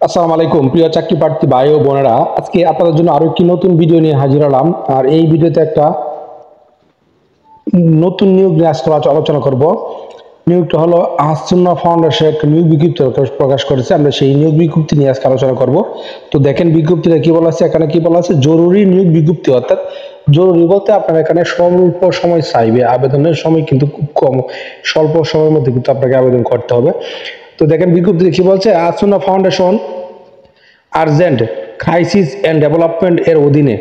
আসসালামু আলাইকুম প্রিয় চাকরি প্রার্থী ভাই ও বোনেরা, আজকে আপনাদের জন্য আরো একটি নতুন ভিডিও নিয়ে হাজির হলাম। আর এই ভিডিওতে একটা নতুন নিয়োগ নিয়ে আজকে আলোচনা করব। নিয়োগটা হলো আসুন্না ফাউন্ডেশন একটা নিয়োগ বিজ্ঞপ্তি প্রকাশ করেছে। আমরা সেই নিয়োগ বিজ্ঞপ্তি নিয়ে আজকে আলোচনা করব। তো দেখেন বিজ্ঞপ্তিটা কি বলা আছে। এখানে কি বলা আছে, জরুরি নিয়োগ বিজ্ঞপ্তি। অর্থাৎ জরুরি বলতে আপনার এখানে স্বল্প সময় চাইবে, আবেদনের সময় কিন্তু খুব কম, স্বল্প সময়ের মধ্যে কিন্তু আপনাকে আবেদন করতে হবে। তো দেখেন বিজ্ঞপ্তিতে কি বলছে, As-Sunnah foundation urgent crisis and development এর অধীনে,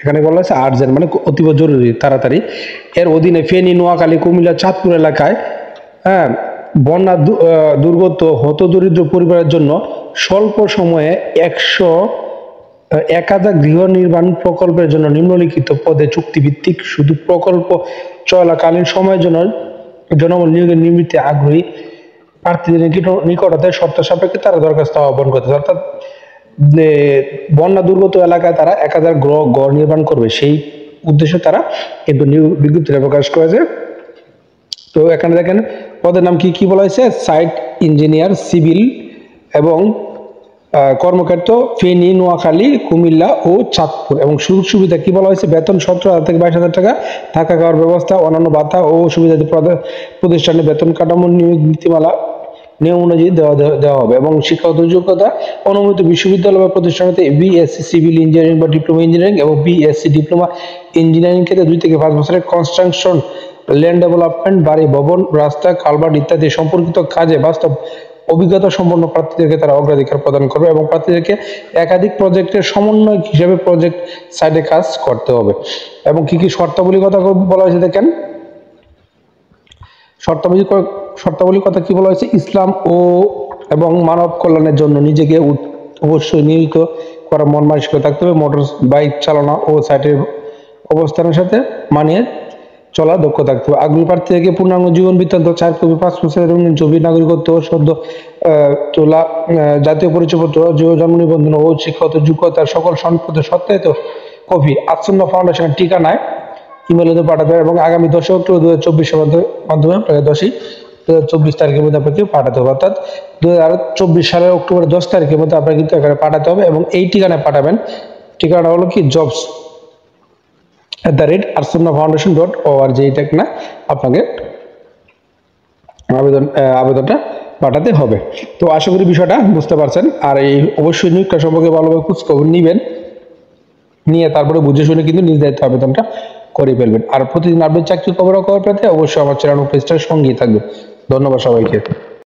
এখানে বলা হয়েছে আর্জেন্ট মানে অতীব জরুরি, তাড়াতাড়ি, এর অধীনে ফেনী, নোয়াখালী, কুমিল্লা, চাঁদপুর এলাকায় হ্যাঁ বন্যা দুর্গত হতদরিদ্র পরিবারের জন্য স্বল্প সময়ে 1000 গৃহ নির্মাণ প্রকল্পের জন্য নিম্নলিখিত পদে চুক্তিভিত্তিক শুধু প্রকল্প চলাকালীন সময়ের জন্য জনবল নিয়োগের নিমিত্তে আগ্রহী প্রার্থীদের নিকটতে শর্ত সাপেক্ষে তারা দরখাস্ত আহ্বান করতে। অর্থাৎ বন্যা দুর্গত এলাকায় তারা 1000 গড় নির্মাণ করবে, সেই উদ্দেশ্যে তারা কিন্তু বিজ্ঞপ্তিটা প্রকাশ করেছে। তো এখানে দেখেন পদের নাম কি কি বলা হয়েছে, সাইট ইঞ্জিনিয়ার সিভিল এবং কর্মক্ষেত্র ফেনী, নোয়াখালী, কুমিল্লা ও চাঁদপুর। এবং সুযোগ সুবিধা কি বলা হয়েছে, বেতন 17,000 থেকে 22,000 টাকা, থাকা খাওয়ার ব্যবস্থা, অন্যান্য ভাতা ও সুবিধা প্রতিষ্ঠানে বেতন কাঠামো নিয়োগ নীতিমালা নিয়ম অনুযায়ী দেওয়া হবে। এবং শিক্ষাগত যোগ্যতা অনুমোদিত বিশ্ববিদ্যালয় বা প্রতিষ্ঠানতে বিএসসি সিভিল ইঞ্জিনিয়ারিং বা ডিপ্লোমা ইঞ্জিনিয়ারিং এবং বিএসসি ডিপ্লোমা ইঞ্জিনিয়ারিং ক্ষেত্রে 2 থেকে 5 বছরের কনস্ট্রাকশন, ল্যান্ড ডেভেলপমেন্ট, বাড়ি ভবন, রাস্তা, কালভার্ট ইত্যাদি সম্পর্কিত কাজে বাস্তব অভিজ্ঞতা সম্পন্ন প্রার্থীদেরকে তারা অগ্রাধিকার প্রদান করবে। এবং প্রার্থীদেরকে একাধিক প্রজেক্টের সমন্বয় হিসেবে প্রজেক্ট সাইডে কাজ করতে হবে। এবং কি কি শর্তাবলী কথা বলা হয়েছে দেখেন, শর্তাবলী কথা কি বলা হয়েছে, ইসলাম ও এবং মানব কল্যাণের জন্য নিজেকে অবশ্যই নিয়োজিত করা মন মানসিকতা থাকতে হবে। মোটর বাইক চালনা ও সাইটের অবস্থানের সাথে মানিয়ে চলা দক্ষ থাকতে হবে। আগ্রহী প্রার্থীদেরকে পূর্ণাঙ্গ জীবন বৃত্তান্ত, 4 কপি পাসপোর্ট সাইজের রঙিন ছবি, নাগরিকত্ব সদ্য তোলা জাতীয় পরিচয়পত্র, জন্ম নিবন্ধন ও শিক্ষাগত যোগ্যতার সকল সনদপত্রের সত্যায়িত কপি আসুন্না ফাউন্ডেশনের ঠিকানায় ইমেইলে পাঠাতে হবে। এবং আগামী 10 অক্টোবর 2024 মাধ্যমে আপনাকে 2024 তারিখের মধ্যে আপনাকে পাঠাতে হবে। অর্থাৎ 2024 সালের অক্টোবর 10 তারিখের মধ্যে আপনাকে কিন্তু এখানে পাঠাতে হবে। এবং এই ঠিকানায় পাঠাবেন, ঠিকানা হলো কি jobs@arsunnafoundation.org, এইটা না আপনাকে আবেদনটা পাঠাতে হবে। তো আশা করি বিষয়টা বুঝতে পারছেন। আর এই অবশ্যই নিয়োগটা সম্পর্কে ভালোভাবে খোঁজখবর নিবেন, নিয়ে তারপরে বুঝে শুনে কিন্তু নিজ দায়িত্ব আবেদনটা করে ফেলবেন। আর প্রতিদিন আপডেট চাকরির খবর পেতে অবশ্যই আমার চ্যানেল পেজটার সঙ্গেই থাকবেন। ধন্যবাদ সবাইকে।